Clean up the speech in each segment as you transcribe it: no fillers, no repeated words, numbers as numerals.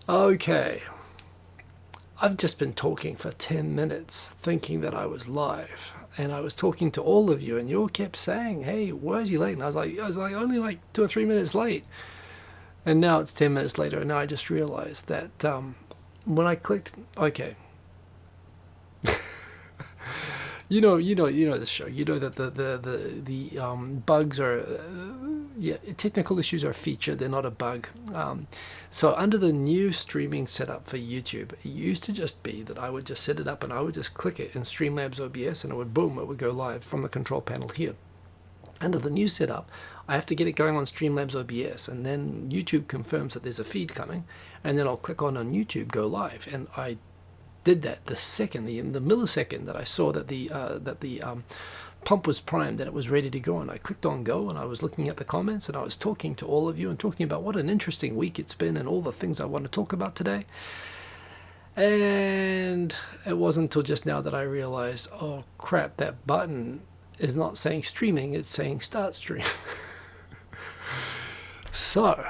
Okay. I've just been talking for 10 minutes thinking that I was live. And I was talking to all of you, and you all kept saying, "Hey, why is he late?" And I was like, only like 2 or 3 minutes late. And now it's 10 minutes later, and now I just realized that when I clicked, okay, you know the show. You know that the bugs are, yeah, technical issues are a feature. They're not a bug. So under the new streaming setup for YouTube, it used to just be that I would just set it up and I would just click it in Streamlabs OBS, and it would boom, it would go live from the control panel here. Under the new setup, I have to get it going on Streamlabs OBS, and then YouTube confirms that there's a feed coming, and then I'll click on YouTube Go Live, and I did that the millisecond that I saw that the pump was primed, that it was ready to go, and I clicked on go, and I was looking at the comments, and I was talking to all of you and talking about what an interesting week it's been and all the things I want to talk about today. And it wasn't until just now that I realized, oh crap, that button is not saying streaming, it's saying start stream. So,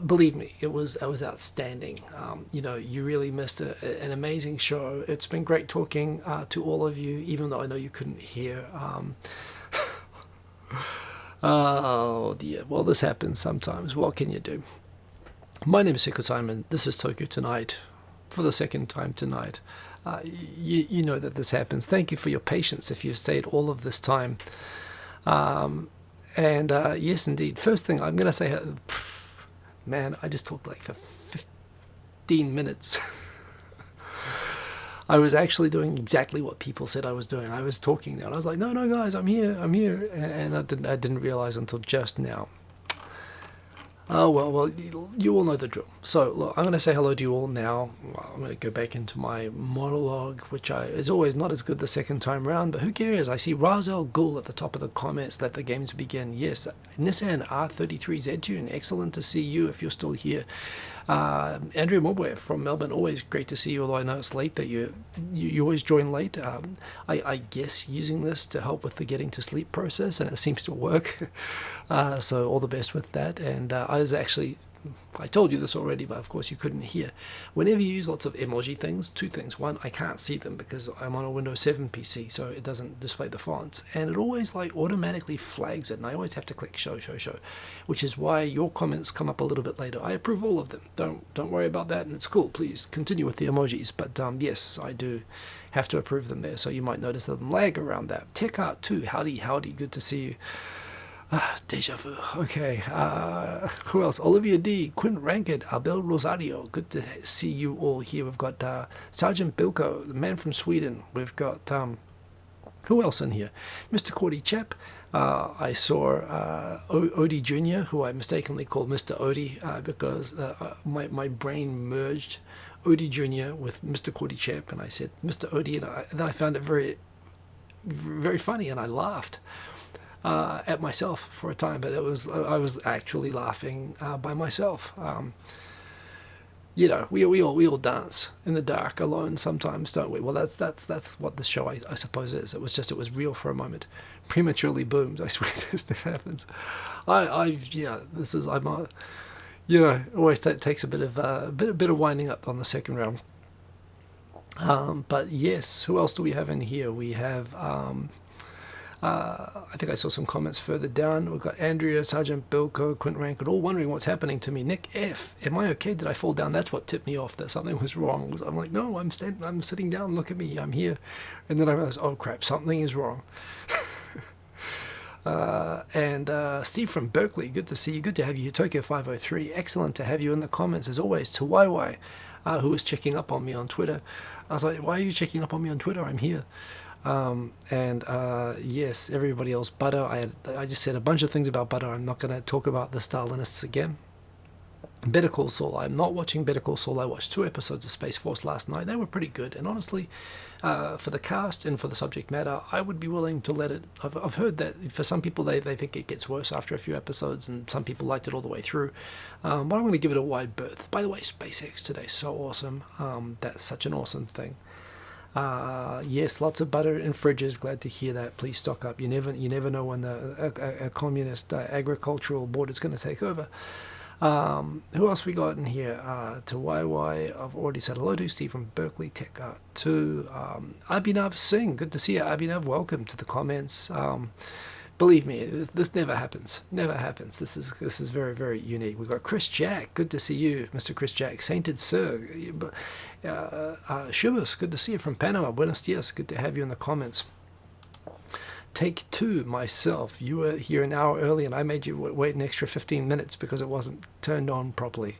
believe me, it was outstanding. You really missed an amazing show. It's been great talking to all of you, even though I know you couldn't hear. Oh dear. Well, this happens sometimes. What can you do? My name is Siko Simon. This is Tokyo Tonight for the second time tonight. You know that this happens. Thank you for your patience if you've stayed all of this time. And yes, indeed. First thing I'm going to say, man, I just talked like for 15 minutes. I was actually doing exactly what people said I was doing. I was talking there, and I was like, no, guys, I'm here. And I didn't realize until just now. Oh, well, you all know the drill. So, look, I'm going to say hello to you all now. I'm going to go back into my monologue, which is always not as good the second time round, but who cares? I see Razel Gul at the top of the comments. Let the games begin. Yes, Nissan R33Z, excellent to see you if you're still here. Andrew Mobwe from Melbourne, always great to see you, although I know it's late that you always join late. I guess using this to help with the getting to sleep process, and it seems to work. So all the best with that. And I told you this already, but of course you couldn't hear. Whenever you use lots of emoji things, two things. One, I can't see them because I'm on a Windows 7 PC, so it doesn't display the fonts. And it always automatically flags it, and I always have to click show, which is why your comments come up a little bit later. I approve all of them. Don't worry about that, and it's cool. Please continue with the emojis. But yes, I do have to approve them there, so you might notice them lag around that. Tech Art 2, howdy, good to see you. Deja vu. Okay. Who else? Olivia D, Quint Ranked, Abel Rosario. Good to see you all here. We've got Sergeant Bilko, the man from Sweden. We've got who else in here? Mr. Cordy Chap. I saw Odie Jr., who I mistakenly called Mr. Odie because my brain merged Odie Jr. with Mr. Cordy Chap, and I said Mr. Odie, and then I found it very, very funny, and I laughed. At myself for a time, but I was actually laughing by myself. We all dance in the dark alone sometimes, don't we? Well, that's what this show I suppose is. It was real for a moment. Prematurely boomed. I swear this happens. It always takes a bit of winding up on the second round. But yes, who else do we have in here? We have. I think I saw some comments further down. We've got Andrea, Sergeant Bilko, Quint Ranked, all wondering what's happening to me. Nick F, am I okay? Did I fall down? That's what tipped me off, that something was wrong. I'm like, no, I'm sitting down, look at me, I'm here. And then I realized, oh crap, something is wrong. And Steve from Berkeley, good to see you, good to have you here. Tokyo 503, excellent to have you in the comments as always. To YY, who was checking up on me on Twitter. I was like, why are you checking up on me on Twitter? I'm here. Yes, everybody else. Butter, I just said a bunch of things about Butter. I'm not going to talk about the Stalinists again. Better Call Saul. I'm not watching Better Call Saul. I watched 2 episodes of Space Force last night. They were pretty good, and honestly, for the cast and for the subject matter, I would be willing to let it. I've heard that for some people they think it gets worse after a few episodes, and some people liked it all the way through. But I'm going to give it a wide berth. By the way, SpaceX today, so awesome. That's such an awesome thing. Yes, lots of butter in fridges. Glad to hear that. Please stock up. You never know when a communist agricultural board is going to take over. Who else we got in here? To YY, I've already said hello to. Steve from Berkeley, Tech Art 2. Abhinav Singh, good to see you. Abhinav, welcome to the comments. Believe me, this never happens. Never happens. This is very, very unique. We've got Chris Jack, good to see you, Mr. Chris Jack. Sainted Sir, Shubus, good to see you from Panama. Buenos dias, good to have you in the comments. Take two, myself. You were here an hour early and I made you wait an extra 15 minutes because it wasn't turned on properly.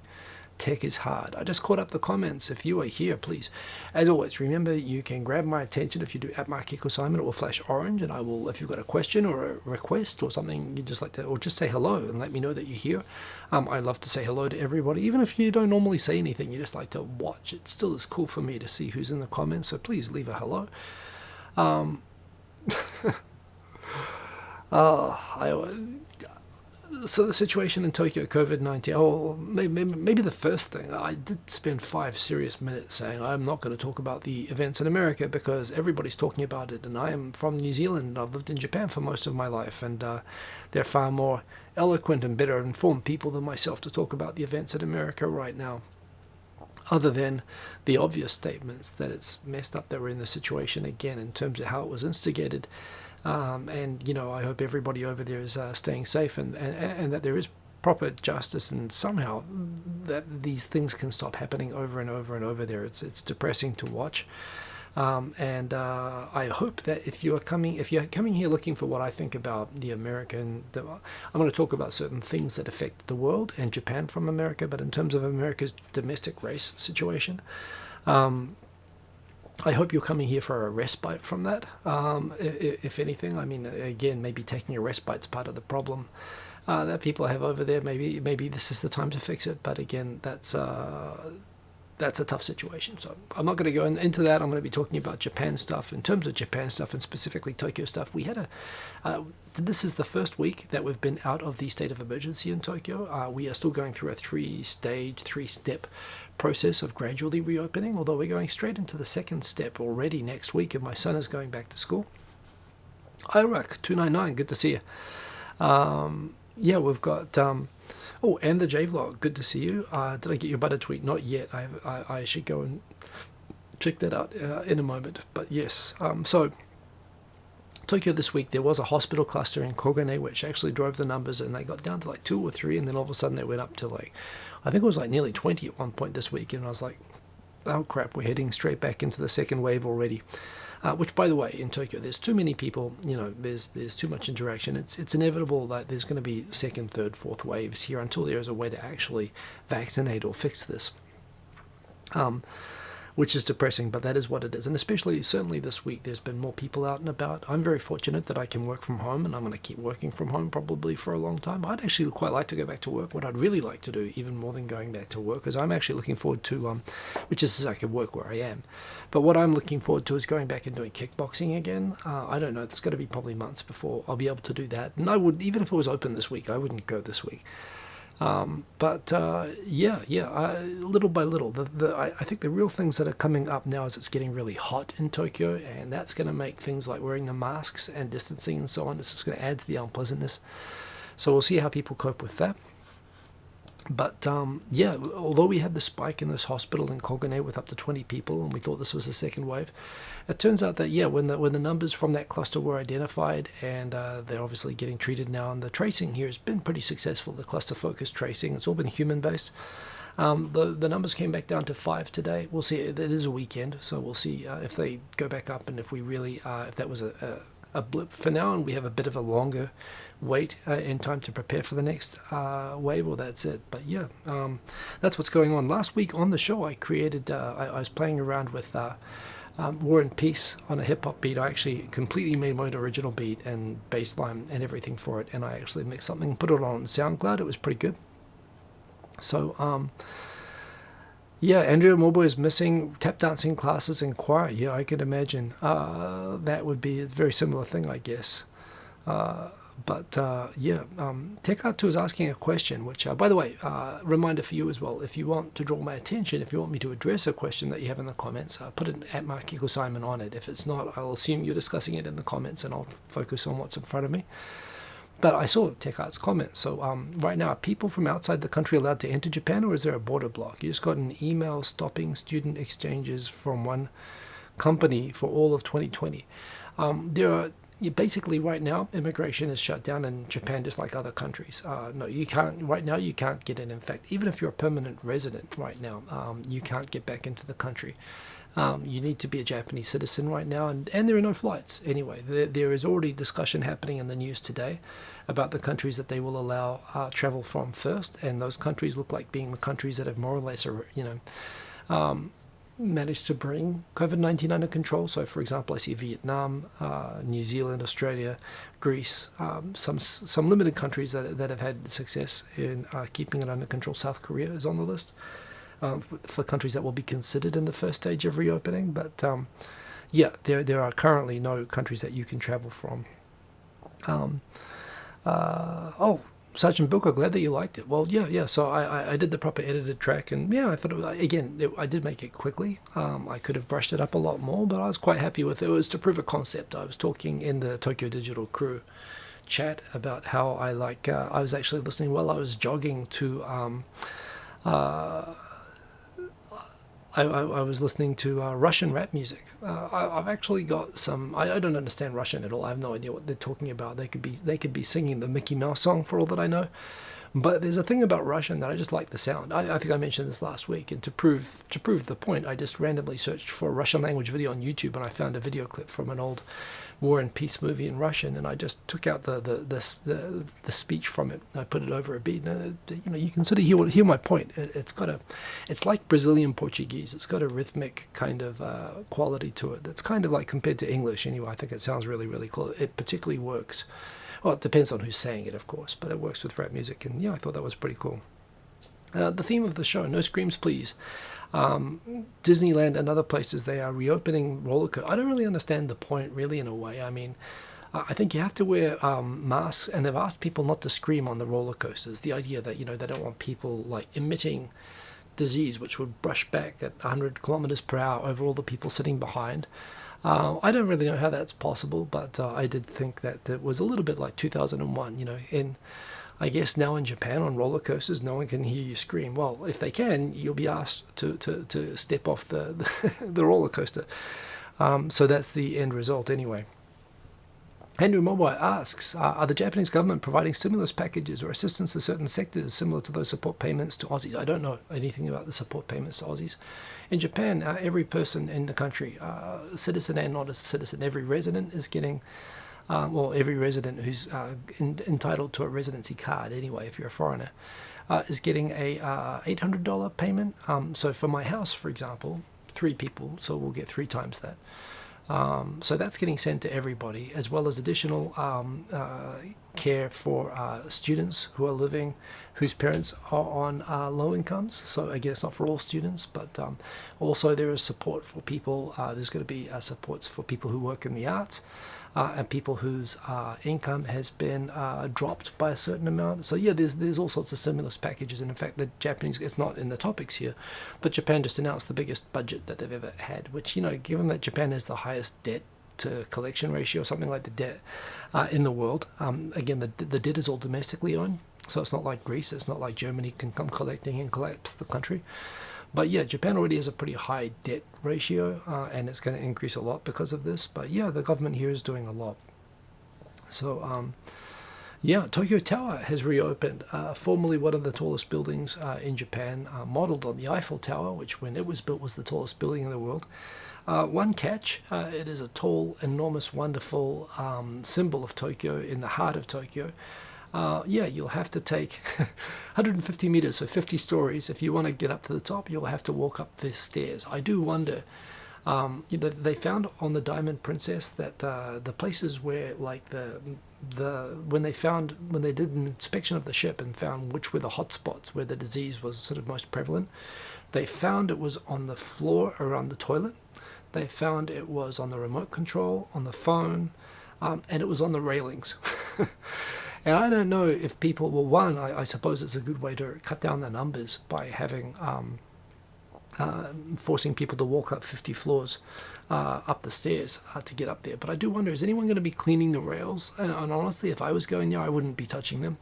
Tech is hard. I just caught up the comments. If you are here, please, as always, remember you can grab my attention if you do at Mark Equal Simon. It will flash orange, and I will, if you've got a question or a request or something you just like to, or just say hello and let me know that you're here. I love to say hello to everybody, even if you don't normally say anything. You just like to watch. It still is cool for me to see who's in the comments. So please leave a hello. So the situation in Tokyo, COVID-19, maybe the first thing, I did spend 5 serious minutes saying I'm not going to talk about the events in America because everybody's talking about it, and I am from New Zealand. I've lived in Japan for most of my life, and they're far more eloquent and better informed people than myself to talk about the events in America right now, other than the obvious statements that it's messed up that we're in the situation again in terms of how it was instigated. And, I hope everybody over there is staying safe and that there is proper justice and somehow that these things can stop happening over and over and over there. It's depressing to watch. And I hope that if you're coming here looking for what I think about the American, I'm going to talk about certain things that affect the world and Japan from America, but in terms of America's domestic race situation, I hope you're coming here for a respite from that, if anything. I mean, again, maybe taking a respite's part of the problem that people have over there. Maybe this is the time to fix it, but again, that's a tough situation. So I'm not going to go into that. I'm going to be talking about Japan stuff. In terms of Japan stuff and specifically Tokyo stuff, we had this is the first week that we've been out of the state of emergency in Tokyo. We are still going through a 3-step process of gradually reopening, although we're going straight into the second step already next week, and my son is going back to school. Iraq 299, good to see you. We've got and the J-Vlog, good to see you. Did I get your butter tweet? Not yet. I should go and check that out in a moment, but yes. So Tokyo this week, there was a hospital cluster in Kogane which actually drove the numbers, and they got down to like 2 or 3, and then all of a sudden they went up to I think it was nearly 20 at one point this week, and I was like, oh crap, we're heading straight back into the second wave already. Which, by the way, in Tokyo, there's too many people, there's too much interaction. It's inevitable that there's going to be second, third, fourth waves here until there is a way to actually vaccinate or fix this. Which is depressing, but that is what it is. And certainly this week, there's been more people out and about. I'm very fortunate that I can work from home, and I'm going to keep working from home probably for a long time. I'd actually quite like to go back to work. What I'd really like to do, even more than going back to work, is I'm actually looking forward to, which is I can work where I am. But what I'm looking forward to is going back and doing kickboxing again. I don't know, it's going to be probably months before I'll be able to do that. And I would, even if it was open this week, I wouldn't go this week. Little by little, I think the real things that are coming up now is it's getting really hot in Tokyo, and that's going to make things like wearing the masks and distancing and so on, it's just going to add to the unpleasantness. So we'll see how people cope with that. But although we had the spike in this hospital in Kogane with up to 20 people, and we thought this was a second wave, it turns out that when the numbers from that cluster were identified, and they're obviously getting treated now, and the tracing here has been pretty successful. The cluster focused tracing, it's all been human based. The numbers came back down to 5 today. We'll see. It is a weekend, so we'll see if they go back up, and if we really if that was a blip for now, and we have a bit of a longer wait in time to prepare for the next wave, or that's it. But that's what's going on. Last week on the show, I created I was playing around with War and Peace on a hip-hop beat. I actually completely made my own original beat and bass line and everything for it, and I actually mixed something and put it on SoundCloud. It was pretty good. So Andrea Morbo is missing tap dancing classes and choir. Yeah, I could imagine that would be a very similar thing, I guess. Tech Art 2 is asking a question, which, by the way, reminder for you as well, if you want to draw my attention, if you want me to address a question that you have in the comments, put it at Mark Equal Simon on it. If it's not, I'll assume you're discussing it in the comments, and I'll focus on what's in front of me. But I saw Tech Art's comment. So right now, are people from outside the country allowed to enter Japan, or is there a border block? You just got an email stopping student exchanges from one company for all of 2020. There are basically right now immigration is shut down in Japan just like other countries. No, you can't right now. You can't get in. In fact, even if you're a permanent resident right now, you can't get back into the country. You need to be a Japanese citizen right now, and there are no flights anyway. There is already discussion happening in the news today about the countries that they will allow travel from first, and those countries look like being the countries that have more or less, managed to bring COVID-19 under control. So, for example, I see Vietnam, New Zealand, Australia, Greece, some limited countries that have had success in keeping it under control. South Korea is on the list. For countries that will be considered in the first stage of reopening. But there are currently no countries that you can travel from. Sergeant Book, I'm glad that you liked it. Well, yeah. So I did the proper edited track, and I thought I did make it quickly. I could have brushed it up a lot more, but I was quite happy with it. It was to prove a concept. I was talking in the Tokyo Digital Crew chat about how I was actually listening while I was jogging to. I was listening to Russian rap music. I've actually got some. I don't understand Russian at all. I have no idea what they're talking about. They could be singing the Mickey Mouse song for all that I know. But there's a thing about Russian that I just like the sound. I think I mentioned this last week, and to prove the point, I just randomly searched for a Russian language video on YouTube, and I found a video clip from an old War and Peace movie in Russian, and I just took out the speech from it. I put it over a beat, and you can sort of hear my point. It's like Brazilian Portuguese. It's got a rhythmic kind of quality to it. That's kind of like compared to English anyway. I think it sounds really, really cool. It particularly works. Well, it depends on who's saying it, of course, but it works with rap music, and I thought that was pretty cool. The theme of the show, No Screams Please. Disneyland and other places, they are reopening roller coasters. I don't really understand the point, really, in a way. I mean, I think you have to wear masks, and they've asked people not to scream on the roller coasters. The idea that, they don't want people, emitting disease, which would brush back at 100 kilometers per hour over all the people sitting behind. I don't really know how that's possible, but I did think that it was a little bit like 2001, I guess now in Japan on roller coasters, no one can hear you scream. Well, if they can, you'll be asked to step off the roller coaster. So that's the end result anyway. Andrew Mobile asks, are the Japanese government providing stimulus packages or assistance to certain sectors similar to those support payments to Aussies? I don't know anything about the support payments to Aussies. In Japan, every person in the country, citizen and not a citizen, every resident is getting, every resident who's entitled to a residency card anyway, if you're a foreigner, is getting a $800 payment. So for my house, for example, 3 people, so we'll get 3 times that. So that's getting sent to everybody, as well as additional care for students who are living, whose parents are on low incomes. So again, it's not for all students, but also there is support for people. There's going to be supports for people who work in the arts and people whose income has been dropped by a certain amount. So there's all sorts of stimulus packages, and in fact the Japanese, it's not in the topics here, but Japan just announced the biggest budget that they've ever had, which, given that Japan has the highest debt to collection ratio, something like the debt in the world, again the debt is all domestically owned, so it's not like Greece, it's not like Germany can come collecting and collapse the country. But Japan already has a pretty high debt ratio, and it's going to increase a lot because of this. But the government here is doing a lot. So, Tokyo Tower has reopened, formerly one of the tallest buildings in Japan, modeled on the Eiffel Tower, which when it was built was the tallest building in the world. One catch, it is a tall, enormous, wonderful symbol of Tokyo in the heart of Tokyo. You'll have to take 150 meters, so 50 stories. If you want to get up to the top, you'll have to walk up the stairs. I do wonder, they found on the Diamond Princess that the places where, when they did an inspection of the ship and found which were the hotspots where the disease was sort of most prevalent, they found it was on the floor around the toilet. They found it was on the remote control, on the phone, and it was on the railings. And I don't know if people, I suppose it's a good way to cut down the numbers by having forcing people to walk up 50 floors up the stairs to get up there. But I do wonder, is anyone going to be cleaning the rails? And honestly, if I was going there, I wouldn't be touching them.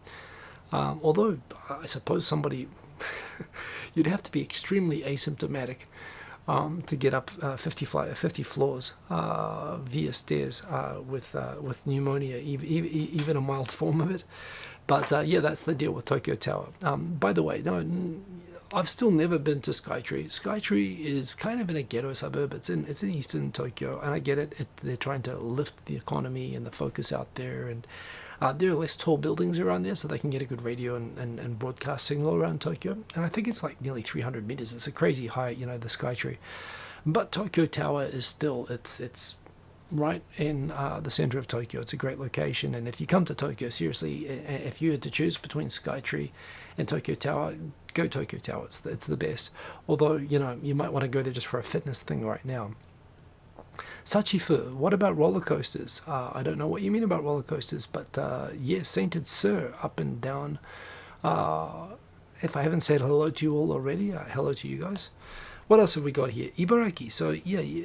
Although I suppose somebody, you'd have to be extremely asymptomatic to get up 50 floors via stairs with pneumonia, even a mild form of it. But yeah, that's the deal with Tokyo Tower. By the way, no, I've still never been to Skytree. Skytree is kind of in a ghetto suburb. It's in eastern Tokyo, and I get it. They're trying to lift the economy and the focus out there, and there are less tall buildings around there, so they can get a good radio and broadcast signal around Tokyo. And I think it's like nearly 300 meters. It's a crazy height, the Skytree. But Tokyo Tower is still, it's right in the center of Tokyo. It's a great location, and if you come to Tokyo, seriously, if you had to choose between Skytree and Tokyo Tower, go Tokyo Tower. It's the best. Although, you might want to go there just for a fitness thing right now. Sachifu, what about roller coasters? I don't know what you mean about roller coasters, but yes, Sainted Sir, up and down. If I haven't said hello to you all already, hello to you guys. What else have we got here? Ibaraki. So yeah,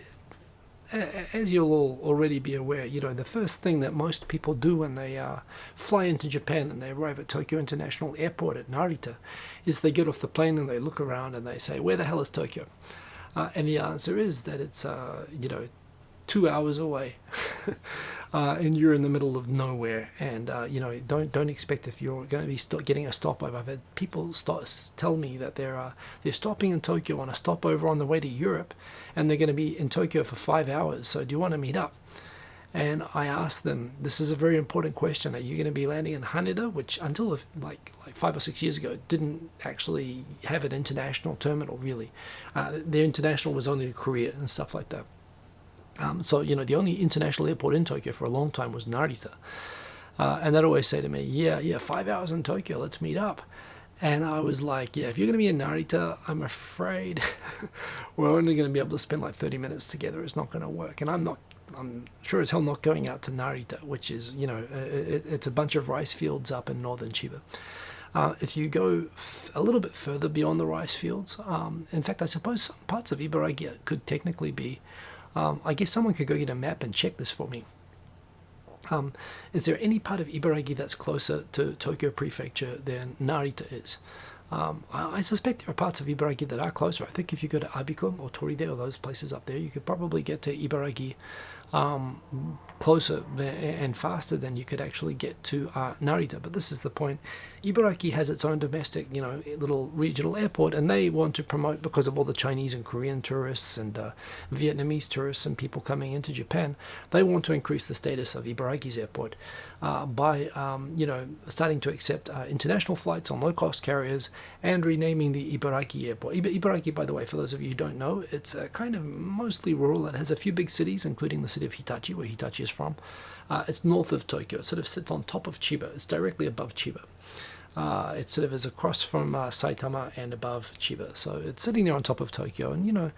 as you'll all already be aware, the first thing that most people do when they fly into Japan and they arrive at Tokyo International Airport at Narita is they get off the plane and they look around and they say, where the hell is Tokyo? And the answer is that it's 2 hours away, and you're in the middle of nowhere. And don't expect, if you're going to be getting a stopover. I've had people tell me that they're stopping in Tokyo on a stopover on the way to Europe, and they're going to be in Tokyo for 5 hours. So do you want to meet up? And I asked them, this is a very important question. Are you going to be landing in Haneda, which until like 5 or 6 years ago didn't actually have an international terminal really. Their international was only to Korea and stuff like that. So the only international airport in Tokyo for a long time was Narita. And they'd always say to me, yeah, 5 hours in Tokyo, let's meet up. And I was like, yeah, if you're going to be in Narita, I'm afraid we're only going to be able to spend like 30 minutes together. It's not going to work. And I'm sure as hell not going out to Narita, which is, it's a bunch of rice fields up in northern Chiba. If you go a little bit further beyond the rice fields, in fact, I suppose some parts of Ibaraki could technically be, I guess someone could go get a map and check this for me. Is there any part of Ibaraki that's closer to Tokyo Prefecture than Narita is? I suspect there are parts of Ibaraki that are closer. I think if you go to Abiko or Toride or those places up there, you could probably get to Ibaraki closer and faster than you could actually get to Narita. But this is the point. Ibaraki has its own domestic, little regional airport, and they want to promote, because of all the Chinese and Korean tourists and Vietnamese tourists and people coming into Japan, they want to increase the status of Ibaraki's airport by, starting to accept international flights on low-cost carriers and renaming the Ibaraki airport. Ibaraki, by the way, for those of you who don't know, it's kind of mostly rural. It has a few big cities, including the city of Hitachi, where Hitachi is from. It's north of Tokyo. It sort of sits on top of Chiba. It's directly above Chiba. It sort of is across from Saitama and above Chiba. So it's sitting there on top of Tokyo. And,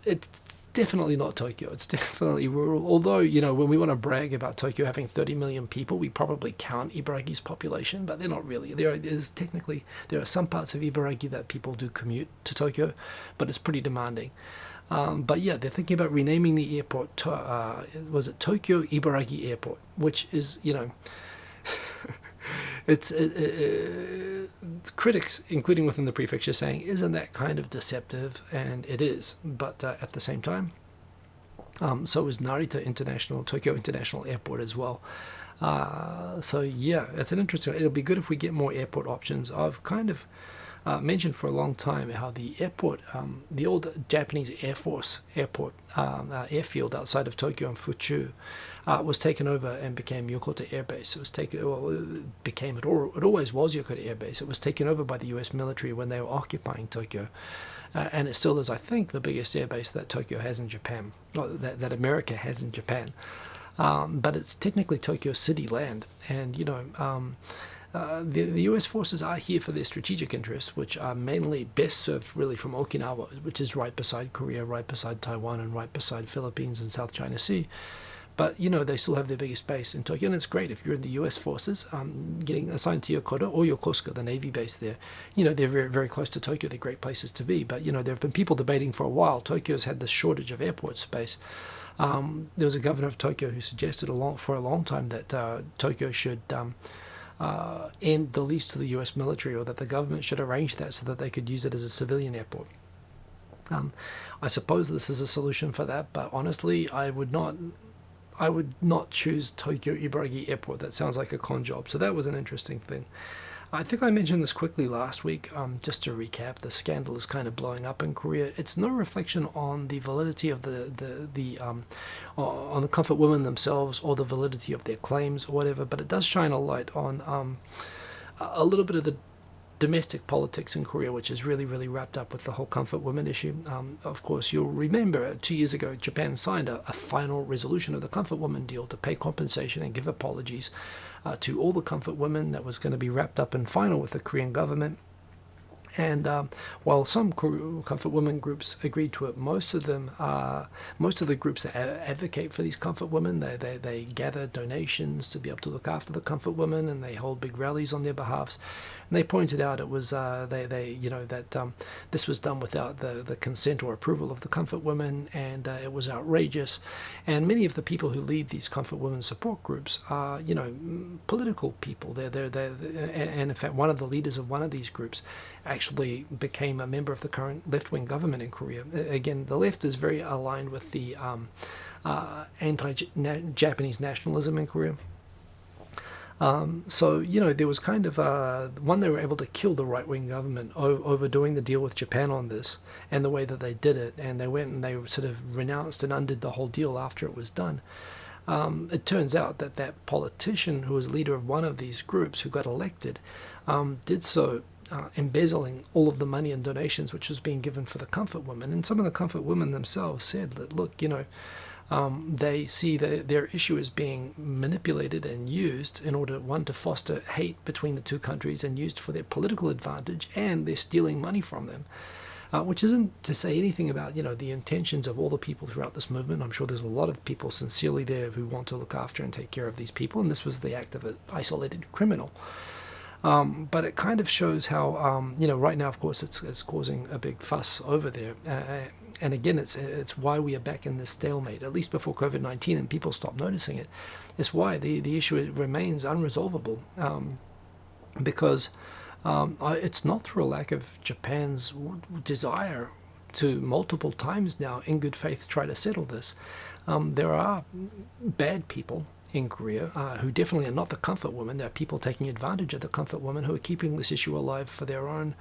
it's definitely not Tokyo. It's definitely rural. Although, when we want to brag about Tokyo having 30 million people, we probably count Ibaraki's population, but they're not really. There are some parts of Ibaraki that people do commute to Tokyo, but it's pretty demanding. But yeah, they're thinking about renaming the airport to, was it Tokyo Ibaraki Airport, which is, it's critics, including within the prefecture, saying, isn't that kind of deceptive? And it is. But at the same time, so is Narita International, Tokyo International Airport as well. So yeah, it's an interesting. It'll be good if we get more airport options. I've kind of mentioned for a long time how the airport, the old Japanese Air Force airport, airfield outside of Tokyo and Fuchu, was taken over and became Yokota Air Base. It was taken, it always was Yokota Air Base. It was taken over by the U.S. military when they were occupying Tokyo, and it still is, I think, the biggest air base that Tokyo has in Japan, or that America has in Japan. But it's technically Tokyo city land, and the U.S. forces are here for their strategic interests, which are mainly best served really from Okinawa, which is right beside Korea, right beside Taiwan, and right beside Philippines and South China Sea. But, they still have their biggest base in Tokyo, and it's great if you're in the US forces, getting assigned to Yokota or Yokosuka, the Navy base there. They're very, very close to Tokyo. They're great places to be. But, there have been people debating for a while. Tokyo's had this shortage of airport space. There was a governor of Tokyo who suggested for a long time that Tokyo should end the lease to the US military, or that the government should arrange that so that they could use it as a civilian airport. I suppose this is a solution for that, but honestly, I would not choose Tokyo Ibaraki Airport. That sounds like a con job. So that was an interesting thing. I think I mentioned this quickly last week. Just to recap, the scandal is kind of blowing up in Korea. It's no reflection on the validity of on the comfort women themselves, or the validity of their claims or whatever, but it does shine a light on a little bit of the domestic politics in Korea, which is really, really wrapped up with the whole comfort women issue. Of course, you'll remember 2 years ago, Japan signed a final resolution of the comfort women deal to pay compensation and give apologies to all the comfort women. That was going to be wrapped up in final with the Korean government. And while some comfort women groups agreed to it, most of the groups that advocate for these comfort women, they gather donations to be able to look after the comfort women, and they hold big rallies on their behalfs. And they pointed out it was that this was done without the consent or approval of the comfort women, and it was outrageous. And many of the people who lead these comfort women support groups are political people. And in fact, one of the leaders of one of these groups actually became a member of the current left-wing government in Korea. Again, the left is very aligned with the anti-Japanese nationalism in Korea. So there was kind of they were able to kill the right-wing government over doing the deal with Japan on this, and the way that they did it, and they went and they sort of renounced and undid the whole deal after it was done. It turns out that politician who was leader of one of these groups who got elected did so embezzling all of the money and donations which was being given for the comfort women. And some of the comfort women themselves said that, look, they see that their issue is being manipulated and used in order, one, to foster hate between the two countries, and used for their political advantage, and they're stealing money from them. Which isn't to say anything about, the intentions of all the people throughout this movement. I'm sure there's a lot of people sincerely there who want to look after and take care of these people, and this was the act of an isolated criminal. But it kind of shows how, right now, of course, it's causing a big fuss over there. And again, it's why we are back in this stalemate, at least before COVID-19, and people stop noticing it. It's why the issue remains unresolvable, because it's not through a lack of Japan's desire to multiple times now, in good faith, try to settle this. There are bad people in Korea who definitely are not the comfort women. There are people taking advantage of the comfort women who are keeping this issue alive for their own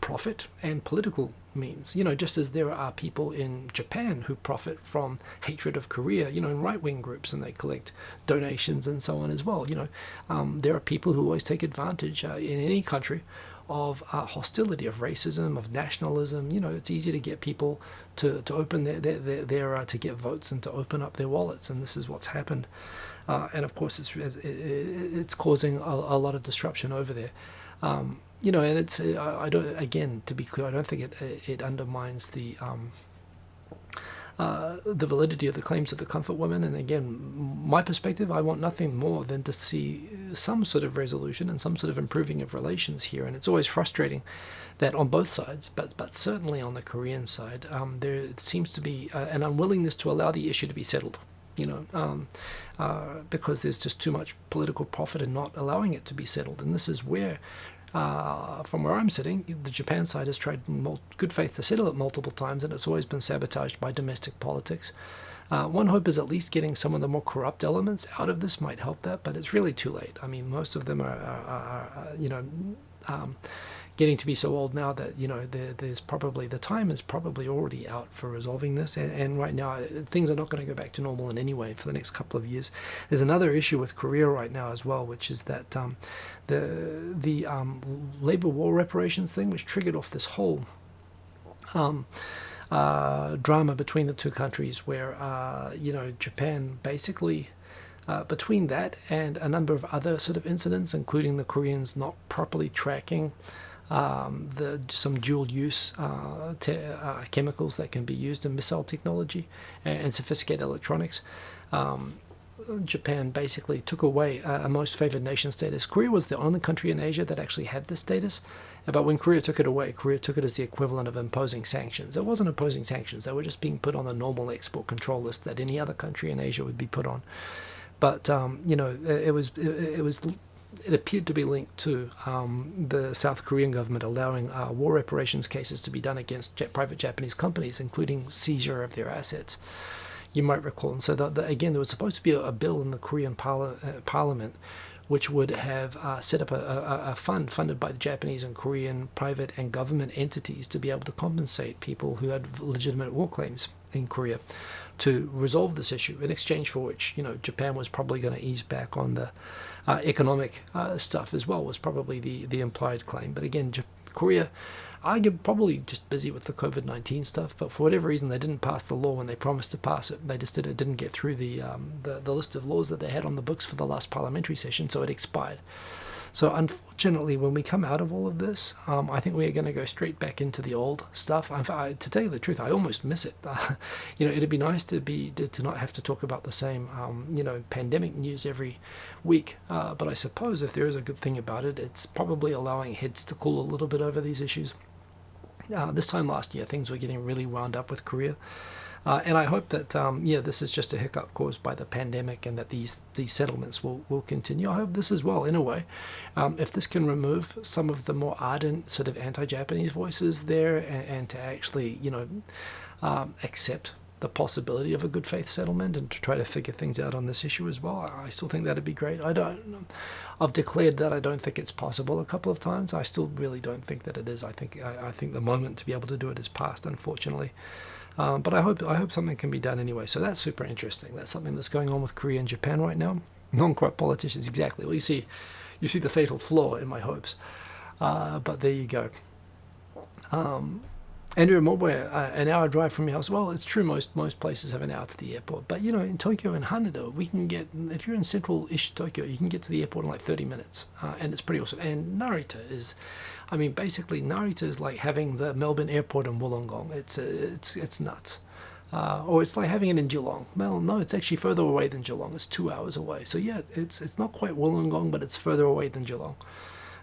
profit and political means. Just as there are people in Japan who profit from hatred of Korea, in right-wing groups, and they collect donations and so on as well. There are people who always take advantage in any country of hostility, of racism, of nationalism. It's easy to get people to open their to get votes and to open up their wallets, and this is what's happened. And of course, it's causing a lot of disruption over there. And it's I don't, again, to be clear, I don't think it undermines the validity of the claims of the comfort women. And again, my perspective, I want nothing more than to see some sort of resolution and some sort of improving of relations here. And it's always frustrating that on both sides, but certainly on the Korean side, there seems to be an unwillingness to allow the issue to be settled. Because there's just too much political profit in not allowing it to be settled. And this is where, from where I'm sitting, the Japan side has tried in good faith to settle it multiple times, and it's always been sabotaged by domestic politics. One hope is at least getting some of the more corrupt elements out of this might help that, but it's really too late. I mean, most of them are getting to be so old now that there's probably, the time is probably already out for resolving this, and right now things are not going to go back to normal in any way for the next couple of years. There's another issue with Korea right now as well, which is that the labor war reparations thing, which triggered off this whole drama between the two countries, where Japan basically, between that and a number of other sort of incidents, including the Koreans not properly tracking some dual-use chemicals that can be used in missile technology and sophisticated electronics, Japan basically took away a most favored nation status. Korea was the only country in Asia that actually had this status. But when Korea took it away, Korea took it as the equivalent of imposing sanctions. It wasn't imposing sanctions. They were just being put on the normal export control list that any other country in Asia would be put on. But, it appeared to be linked to the South Korean government allowing war reparations cases to be done against private Japanese companies, including seizure of their assets. You might recall. And so, again, there was supposed to be a bill in the Korean parliament which would have set up a fund funded by the Japanese and Korean private and government entities to be able to compensate people who had legitimate war claims in Korea, to resolve this issue, in exchange for which, Japan was probably going to ease back on the economic stuff as well, was probably the implied claim. But again, Korea, probably just busy with the COVID-19 stuff, but for whatever reason they didn't pass the law when they promised to pass it. They just didn't get through the list of laws that they had on the books for the last parliamentary session, so it expired. So unfortunately, when we come out of all of this, I think we are going to go straight back into the old stuff. To tell you the truth, I almost miss it. It'd be nice to not have to talk about the same, pandemic news every week. But I suppose if there is a good thing about it, it's probably allowing heads to cool a little bit over these issues. This time last year, things were getting really wound up with Korea. And I hope that, this is just a hiccup caused by the pandemic, and that these settlements will continue. I hope this as well, in a way. If this can remove some of the more ardent sort of anti-Japanese voices there, and to actually, accept the possibility of a good faith settlement and to try to figure things out on this issue as well, I still think that'd be great. I've declared that I don't think it's possible a couple of times. I still really don't think that it is. I think the moment to be able to do it is past, unfortunately. But I hope something can be done anyway. So that's super interesting. That's something that's going on with Korea and Japan right now. Non-corrupt politicians, exactly. Well, you see the fatal flaw in my hopes. But there you go. Andrew Mobwe, an hour drive from your house. Well, it's true, most places have an hour to the airport. But, in Tokyo and Haneda, we can get, if you're in central-ish Tokyo, you can get to the airport in like 30 minutes. And it's pretty awesome. And Narita is, basically Narita is like having the Melbourne airport in Wollongong. It's nuts. Or it's like having it in Geelong. Well, no, it's actually further away than Geelong. It's 2 hours away. So yeah, it's not quite Wollongong, but it's further away than Geelong.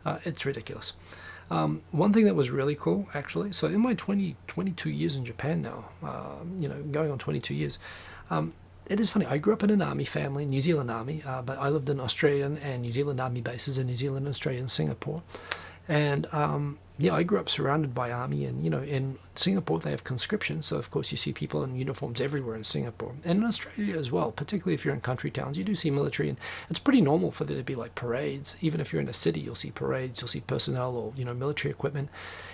It's ridiculous. One thing that was really cool, actually, so in my 22 years in Japan now, going on 22 years, it is funny. I grew up in an army family, New Zealand Army, but I lived in Australian and New Zealand Army bases in New Zealand, Australia, and Singapore. And I grew up surrounded by army, and in Singapore they have conscription, so of course you see people in uniforms everywhere in Singapore, and in Australia as well. Particularly if you're in country towns, you do see military, and it's pretty normal for there to be like parades. Even if you're in a city, you'll see parades, you'll see personnel or military equipment.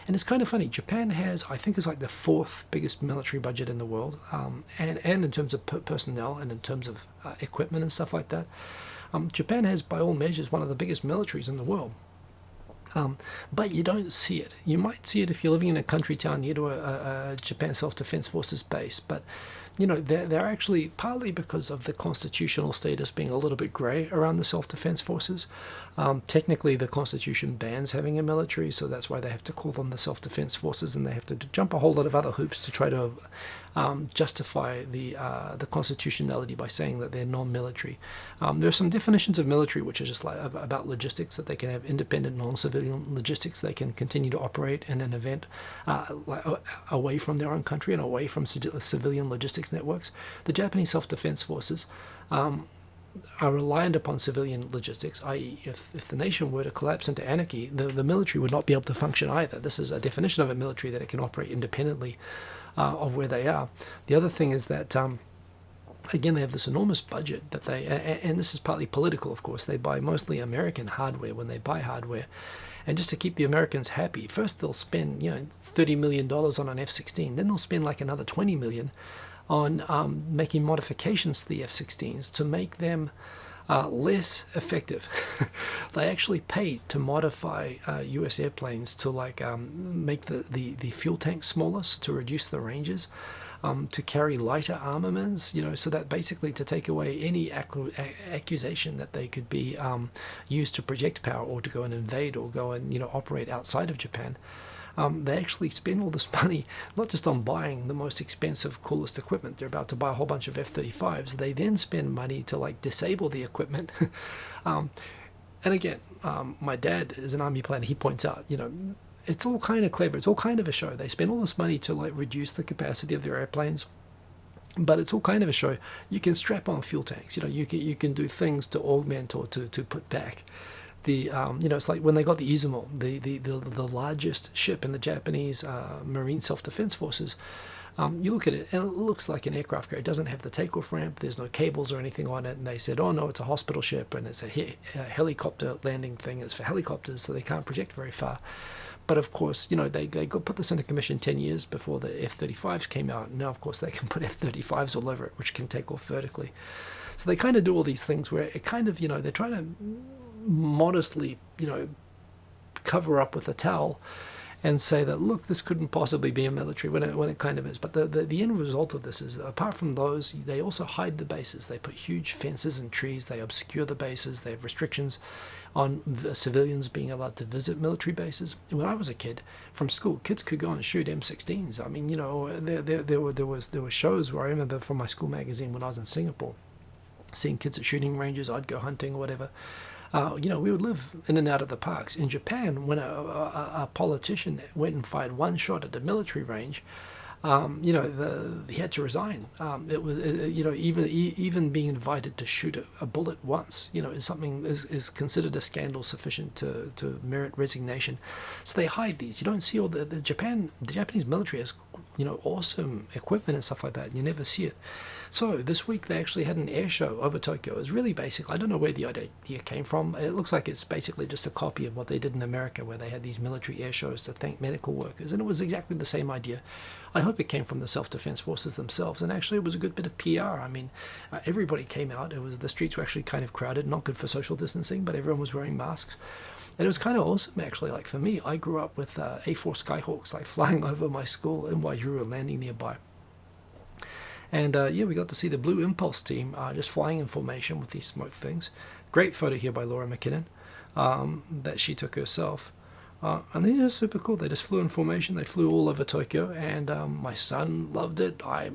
And it's kind of funny. Japan has, I think, is like the fourth biggest military budget in the world, and in terms of personnel and in terms of equipment and stuff like that. Japan has, by all measures, one of the biggest militaries in the world. But you don't see it. You might see it if you're living in a country town near to a Japan Self-Defense Forces base, but they're actually, partly because of the constitutional status being a little bit grey around the self-defense forces. Technically, the constitution bans having a military, so that's why they have to call them the self-defense forces, and they have to jump a whole lot of other hoops to try to justify the constitutionality by saying that they're non-military. There are some definitions of military which are just like about logistics, that they can have independent non-civilian logistics. They can continue to operate in an event away from their own country and away from civilian logistics networks. The Japanese self-defense forces are reliant upon civilian logistics, i.e. if the nation were to collapse into anarchy, the military would not be able to function either. This is a definition of a military, that it can operate independently of where they are. The other thing is that, again, they have this enormous budget that and this is partly political, of course. They buy mostly American hardware when they buy hardware. And just to keep the Americans happy, first they'll spend $30 million on an F-16, then they'll spend like another $20 million on making modifications to the F-16s to make them less effective. They actually paid to modify U.S. airplanes to make the fuel tanks smaller, so to reduce the ranges, to carry lighter armaments, so that basically to take away any accusation that they could be used to project power or to go and invade or go and operate outside of Japan. they actually spend all this money not just on buying the most expensive, coolest equipment. They're about to buy a whole bunch of F-35s. They then spend money to like disable the equipment. And again, my dad is an army planner. He points out, it's all kind of clever. It's all kind of a show. They spend all this money to like reduce the capacity of their airplanes, but it's all kind of a show. You can strap on fuel tanks. You can do things to augment or to put back. It's like when they got the Izumo, the largest ship in the Japanese Marine Self-Defense Forces. You look at it, and it looks like an aircraft carrier. It doesn't have the takeoff ramp. There's no cables or anything on it. And they said, oh, no, it's a hospital ship, and it's a helicopter landing thing. It's for helicopters, so they can't project very far. But, of course, they put this into commission 10 years before the F-35s came out. Now, of course, they can put F-35s all over it, which can take off vertically. So they kind of do all these things where it kind of, they're trying to modestly, cover up with a towel and say that, look, this couldn't possibly be a military when it kind of is. But the end result of this is, apart from those, they also hide the bases. They put huge fences and trees. They obscure the bases. They have restrictions on civilians being allowed to visit military bases. And when I was a kid, from school, kids could go and shoot M16s. I mean, there were shows where I remember from my school magazine when I was in Singapore, seeing kids at shooting ranges. I'd go hunting or whatever. We would live in and out of the parks. In Japan, when a politician went and fired one shot at a military range, he had to resign. It was, even being invited to shoot a bullet once, is considered a scandal sufficient to merit resignation. So they hide these. You don't see all the Japanese military has, awesome equipment and stuff like that. You never see it. So this week they actually had an air show over Tokyo. It was really basic. I don't know where the idea came from. It looks like it's basically just a copy of what they did in America, where they had these military air shows to thank medical workers. And it was exactly the same idea. I hope it came from the self-defense forces themselves. And actually it was a good bit of PR. I mean, everybody came out. The streets were actually kind of crowded, not good for social distancing, but everyone was wearing masks. And it was kind of awesome, actually. Like for me, I grew up with A4 Skyhawks like flying over my school in Waihuru and landing nearby. And we got to see the Blue Impulse team just flying in formation with these smoke things. Great photo here by Laura McKinnon that she took herself. And these are super cool. They just flew in formation. They flew all over Tokyo, and my son loved it. I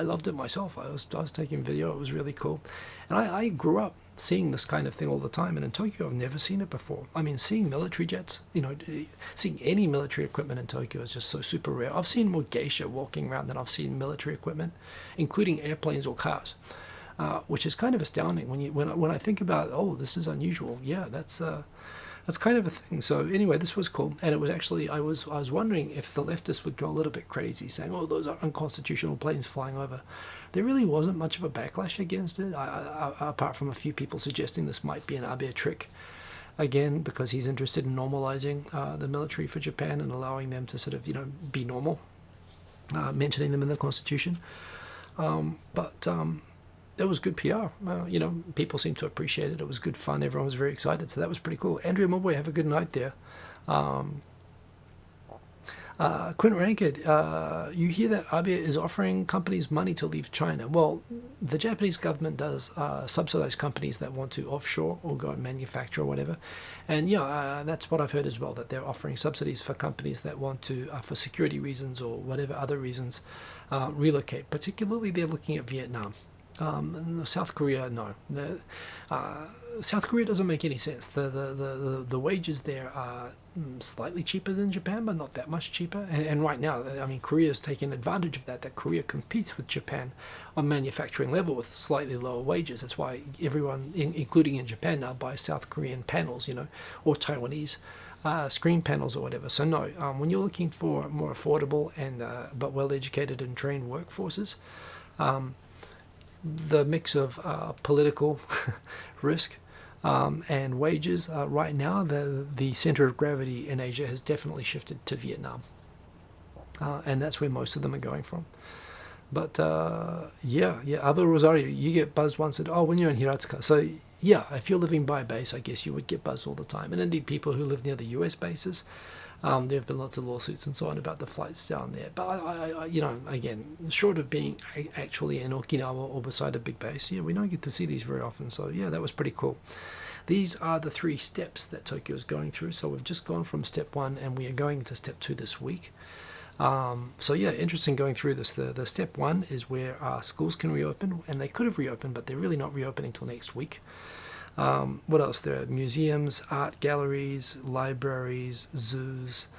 loved it myself. I was taking video. It was really cool. And I grew up seeing this kind of thing all the time. And in Tokyo, I've never seen it before. I mean, seeing military jets, seeing any military equipment in Tokyo is just so super rare. I've seen more geisha walking around than I've seen military equipment, including airplanes or cars, which is kind of astounding when I think about, oh, this is unusual. Yeah, that's kind of a thing. So anyway, this was cool, and it was actually I was wondering if the leftists would go a little bit crazy, saying, "Oh, those are unconstitutional planes flying over." There really wasn't much of a backlash against it, apart from a few people suggesting this might be an Abe trick, again because he's interested in normalizing the military for Japan and allowing them to sort of be normal, mentioning them in the Constitution, but. It was good PR. People seemed to appreciate it. It was good fun. Everyone was very excited. So that was pretty cool. Andrea Moboy, have a good night there. Quint Rankid, you hear that Abe is offering companies money to leave China. Well, the Japanese government does subsidize companies that want to offshore or go and manufacture or whatever. And that's what I've heard as well, that they're offering subsidies for companies that want to, for security reasons or whatever other reasons, relocate. Particularly, they're looking at Vietnam. South Korea, no. South Korea doesn't make any sense. The wages there are slightly cheaper than Japan, but not that much cheaper. And right now, I mean, Korea is taking advantage of that. That Korea competes with Japan on manufacturing level with slightly lower wages. That's why everyone, including in Japan now, buys South Korean panels, or Taiwanese screen panels or whatever. So no, when you're looking for more affordable and but well-educated and trained workforces, the mix of political risk and wages right now, the center of gravity in Asia has definitely shifted to Vietnam, and that's where most of them are going from. But Abel Rosario, you get buzzed once at when you're in Hiratsuka. So yeah, if you're living by a base, I guess you would get buzzed all the time. And indeed, people who live near the US bases, There have been lots of lawsuits and so on about the flights down there. But again, short of being actually in Okinawa or beside a big base, we don't get to see these very often. So yeah, that was pretty cool. These are the 3 steps that Tokyo is going through. So we've just gone from step 1 and we are going to step 2 this week. So yeah, interesting going through this. The step 1 is where schools can reopen, and they could have reopened, but they're really not reopening until next week. What else? There are museums, art galleries, libraries, zoos,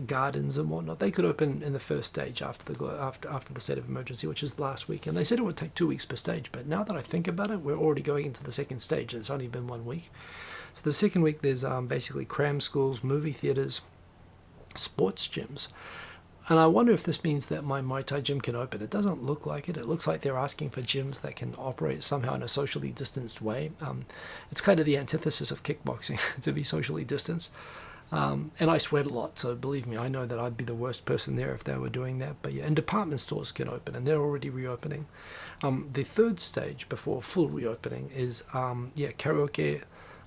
gardens and whatnot. They could open in the first stage after the state of emergency, which is last week. And they said it would take 2 weeks per stage. But now that I think about it, we're already going into the second stage, and it's only been 1 week. So the second week, there's basically cram schools, movie theaters, sports gyms. And I wonder if this means that my Muay Thai gym can open. It doesn't look like it. It looks like they're asking for gyms that can operate somehow in a socially distanced way. It's kind of the antithesis of kickboxing, to be socially distanced. And I sweat a lot, so believe me, I know that I'd be the worst person there if they were doing that. But yeah, and department stores can open, and they're already reopening. The third stage before full reopening is karaoke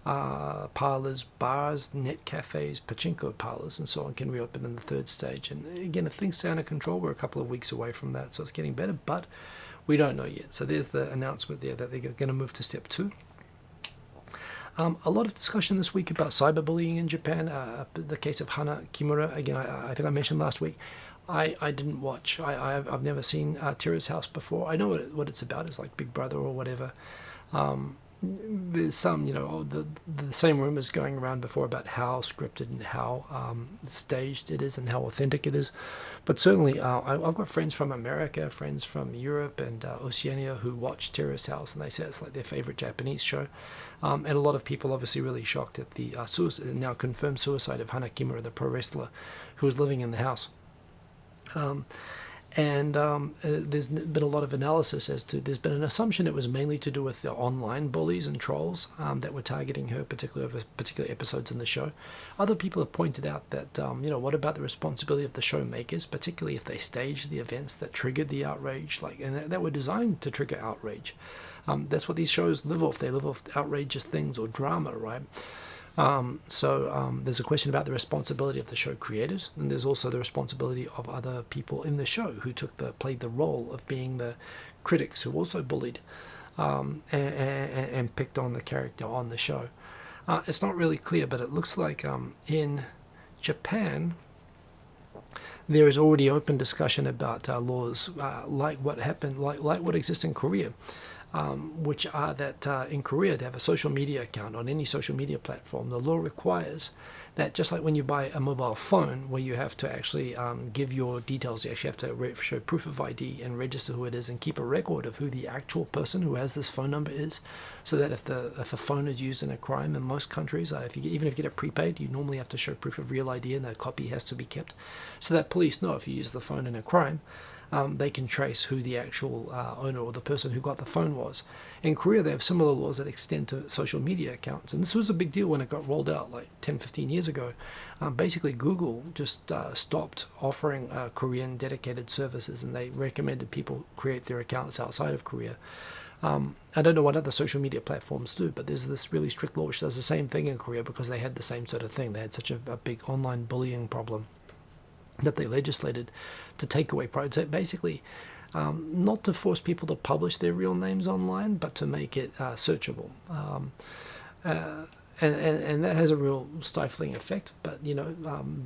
parlors, bars, net cafes, pachinko parlors, and so on can reopen in the third stage. And again, if things stay under control, we're a couple of weeks away from that, so it's getting better, but we don't know yet. So there's the announcement there that they're going to move to step 2. A lot of discussion this week about cyberbullying in Japan. The case of Hana Kimura, again, I think I mentioned last week. I didn't watch. I've never seen Terrace House before. I know what it's about. It's like Big Brother or whatever. There's some, the same rumors going around before about how scripted and how staged it is and how authentic it is. But certainly, I've got friends from America, friends from Europe and Oceania who watch Terrace House, and they say it's like their favorite Japanese show. And a lot of people obviously really shocked at the now confirmed suicide of Hana Kimura, the pro wrestler, who was living in the house. There's been a lot of analysis as to, there's been an assumption it was mainly to do with the online bullies and trolls that were targeting her, particularly over particular episodes in the show. Other people have pointed out that, what about the responsibility of the show makers, particularly if they staged the events that triggered the outrage, and that were designed to trigger outrage. That's what these shows live off. They live off outrageous things or drama, right? There's a question about the responsibility of the show creators, and there's also the responsibility of other people in the show who played the role of being the critics who also bullied and picked on the character on the show. It's not really clear, but it looks like in Japan there is already open discussion about laws like what exists in Korea. Which are that in Korea, to have a social media account on any social media platform, the law requires that, just like when you buy a mobile phone, where you have to actually give your details, you actually have to show proof of ID and register who it is and keep a record of who the actual person who has this phone number is, so that if a phone is used in a crime in most countries, even if you get it prepaid, you normally have to show proof of real ID, and that copy has to be kept, so that police know if you use the phone in a crime. They can trace who the actual owner or the person who got the phone was. In Korea, they have similar laws that extend to social media accounts. And this was a big deal when it got rolled out like 10, 15 years ago. Basically, Google just stopped offering Korean dedicated services, and they recommended people create their accounts outside of Korea. I don't know what other social media platforms do, but there's this really strict law which does the same thing in Korea, because they had the same sort of thing. They had such a big online bullying problem that they legislated to take away privacy, basically not to force people to publish their real names online, but to make it searchable. And that has a real stifling effect. But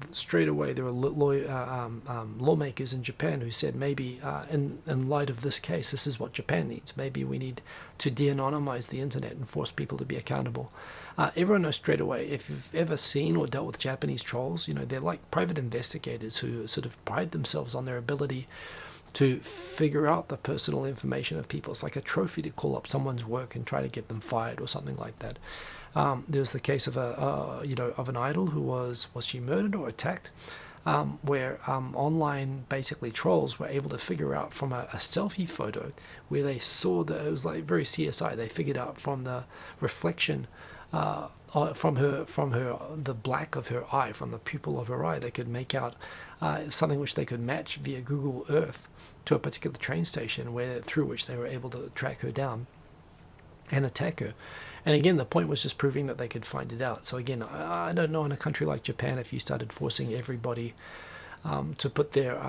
straight away there are lawmakers in Japan who said maybe in light of this case, this is what Japan needs. Maybe we need to de-anonymize the internet and force people to be accountable. Everyone knows straight away, if you've ever seen or dealt with Japanese trolls, they're like private investigators who sort of pride themselves on their ability to figure out the personal information of people. It's like a trophy to call up someone's work and try to get them fired or something like that. There was the case of of an idol who was she murdered or attacked, where online basically trolls were able to figure out from a selfie photo where they saw that it was like very CSI. They figured out from the reflection from the black of her eye, from the pupil of her eye, they could make out something which they could match via Google Earth to a particular train station, through which they were able to track her down and attack her. And again, the point was just proving that they could find it out. So again, I don't know in a country like Japan if you started forcing everybody to put their